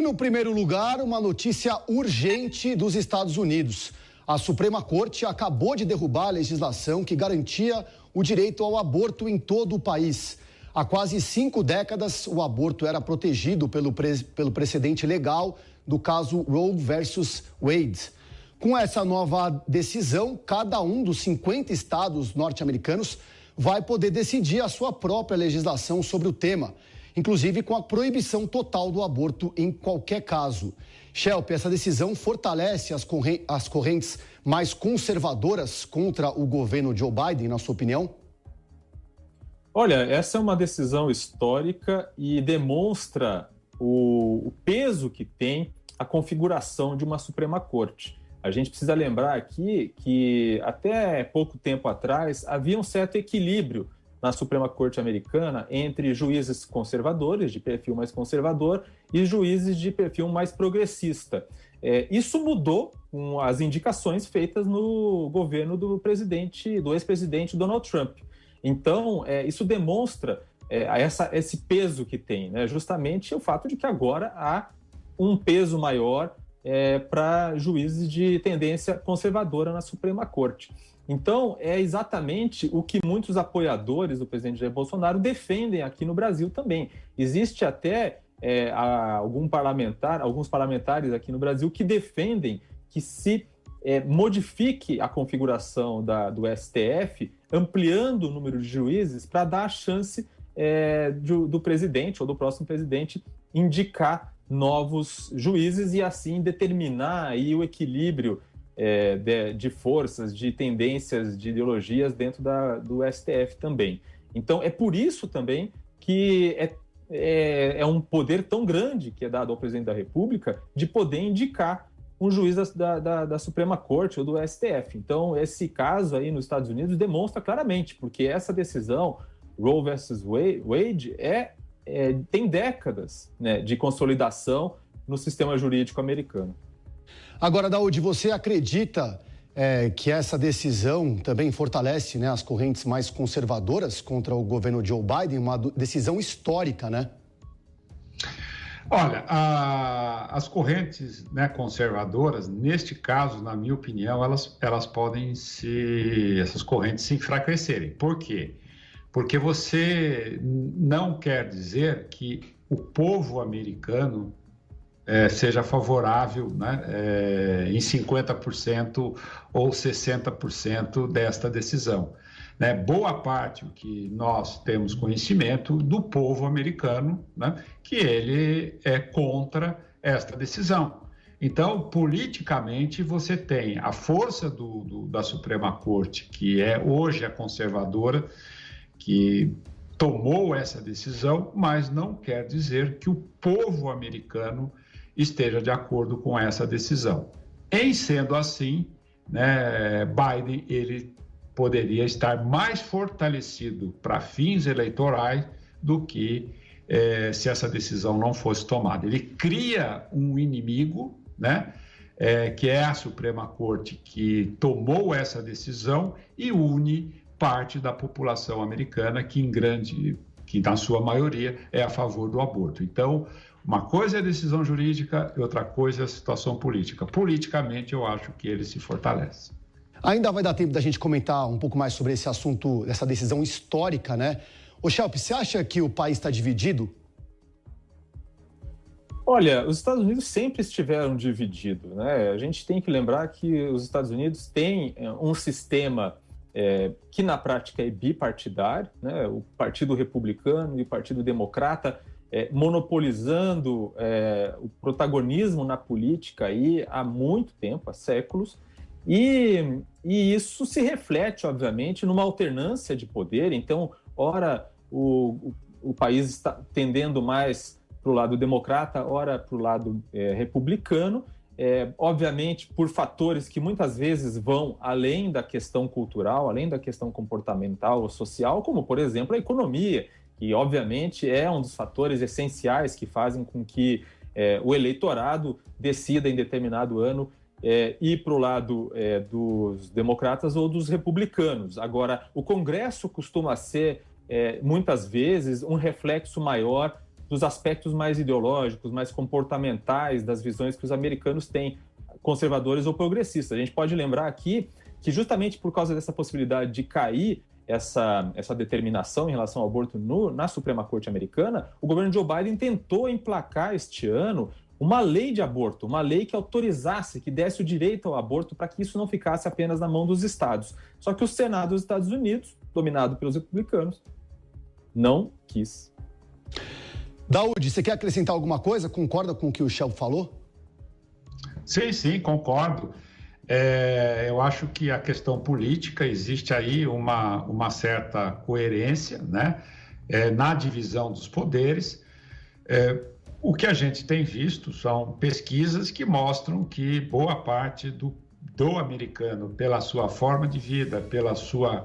No primeiro lugar, uma notícia urgente dos Estados Unidos. A Suprema Corte acabou de derrubar a legislação que garantia o direito ao aborto em todo o país. Há quase 5 décadas, o aborto era protegido pelo precedente legal do caso Roe versus Wade. Com essa nova decisão, cada um dos 50 estados norte-americanos vai poder decidir a sua própria legislação sobre o tema, inclusive com a proibição total do aborto em qualquer caso. Shelp, essa decisão fortalece as correntes mais conservadoras contra o governo Joe Biden, na sua opinião? Olha, essa é uma decisão histórica e demonstra o peso que tem a configuração de uma Suprema Corte. A gente precisa lembrar aqui que até pouco tempo atrás havia um certo equilíbrio na Suprema Corte americana entre juízes conservadores, de perfil mais conservador, e juízes de perfil mais progressista. Isso mudou com as indicações feitas no governo do ex-presidente Donald Trump. Então, isso demonstra esse peso que tem, né? Justamente o fato de que agora há um peso maior para juízes de tendência conservadora na Suprema Corte. Então, é exatamente o que muitos apoiadores do presidente Jair Bolsonaro defendem aqui no Brasil também. Existe até alguns parlamentares aqui no Brasil que defendem que se modifique a configuração do STF, ampliando o número de juízes para dar a chance do presidente ou do próximo presidente indicar novos juízes e assim determinar aí o equilíbrio de forças, de tendências, de ideologias dentro do STF também. Então, é por isso também que é um poder tão grande que é dado ao presidente da República de poder indicar um juiz da Suprema Corte ou do STF. Então, esse caso aí nos Estados Unidos demonstra claramente, porque essa decisão, Roe versus Wade, tem décadas, né, de consolidação no sistema jurídico americano. Agora, Daúde, você acredita que essa decisão também fortalece, né, as correntes mais conservadoras contra o governo Joe Biden? Uma decisão histórica, né? Olha, as correntes, né, conservadoras, neste caso, na minha opinião, elas podem essas correntes se enfraquecerem. Por quê? Porque você não quer dizer que o povo americano seja favorável, né, em 50% ou 60% desta decisão. Né? Boa parte que nós temos conhecimento do povo americano, né, que ele é contra esta decisão. Então, politicamente, você tem a força da Suprema Corte, que hoje é conservadora, que tomou essa decisão, mas não quer dizer que o povo americano esteja de acordo com essa decisão. Em sendo assim, né, Biden ele poderia estar mais fortalecido para fins eleitorais do que se essa decisão não fosse tomada. Ele cria um inimigo, né, que é a Suprema Corte, que tomou essa decisão e une parte da população americana que na sua maioria é a favor do aborto. Então, uma coisa é a decisão jurídica e outra coisa é a situação política. Politicamente, eu acho que ele se fortalece. Ainda vai dar tempo da gente comentar um pouco mais sobre esse assunto, essa decisão histórica, né? Ô, Shelp, você acha que o país está dividido? Olha, os Estados Unidos sempre estiveram divididos, né? A gente tem que lembrar que os Estados Unidos têm um sistema que na prática é bipartidário, né? O Partido Republicano e o Partido Democrata monopolizando o protagonismo na política aí há muito tempo, há séculos, e isso se reflete, obviamente, numa alternância de poder. Então, ora o país está tendendo mais para o lado democrata, ora para o lado republicano, obviamente por fatores que muitas vezes vão além da questão cultural, além da questão comportamental ou social, como, por exemplo, a economia, que obviamente é um dos fatores essenciais que fazem com que o eleitorado decida em determinado ano ir para o lado dos democratas ou dos republicanos. Agora, o Congresso costuma ser, muitas vezes, um reflexo maior dos aspectos mais ideológicos, mais comportamentais das visões que os americanos têm, conservadores ou progressistas. A gente pode lembrar aqui que justamente por causa dessa possibilidade de cair essa determinação em relação ao aborto na Suprema Corte americana, o governo Joe Biden tentou emplacar este ano uma lei de aborto, uma lei que autorizasse, que desse o direito ao aborto para que isso não ficasse apenas na mão dos estados. Só que o Senado dos Estados Unidos, dominado pelos republicanos, não quis. Daúde, você quer acrescentar alguma coisa? Concorda com o que o Shell falou? Sim, concordo. Eu acho que a questão política, existe aí uma certa coerência, né, na divisão dos poderes. O que a gente tem visto são pesquisas que mostram que boa parte do americano, pela sua forma de vida, pela sua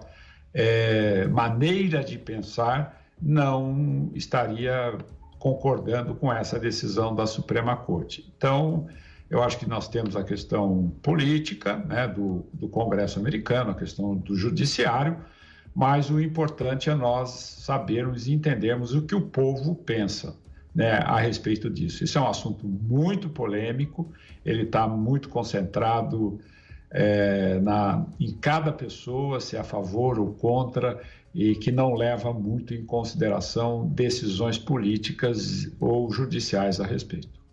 maneira de pensar, não estaria concordando com essa decisão da Suprema Corte. Então, eu acho que nós temos a questão política, né, do Congresso americano, a questão do judiciário, mas o importante é nós sabermos e entendermos o que o povo pensa, né, a respeito disso. Isso é um assunto muito polêmico, ele está muito concentrado em cada pessoa, se é a favor ou contra, e que não leva muito em consideração decisões políticas ou judiciais a respeito.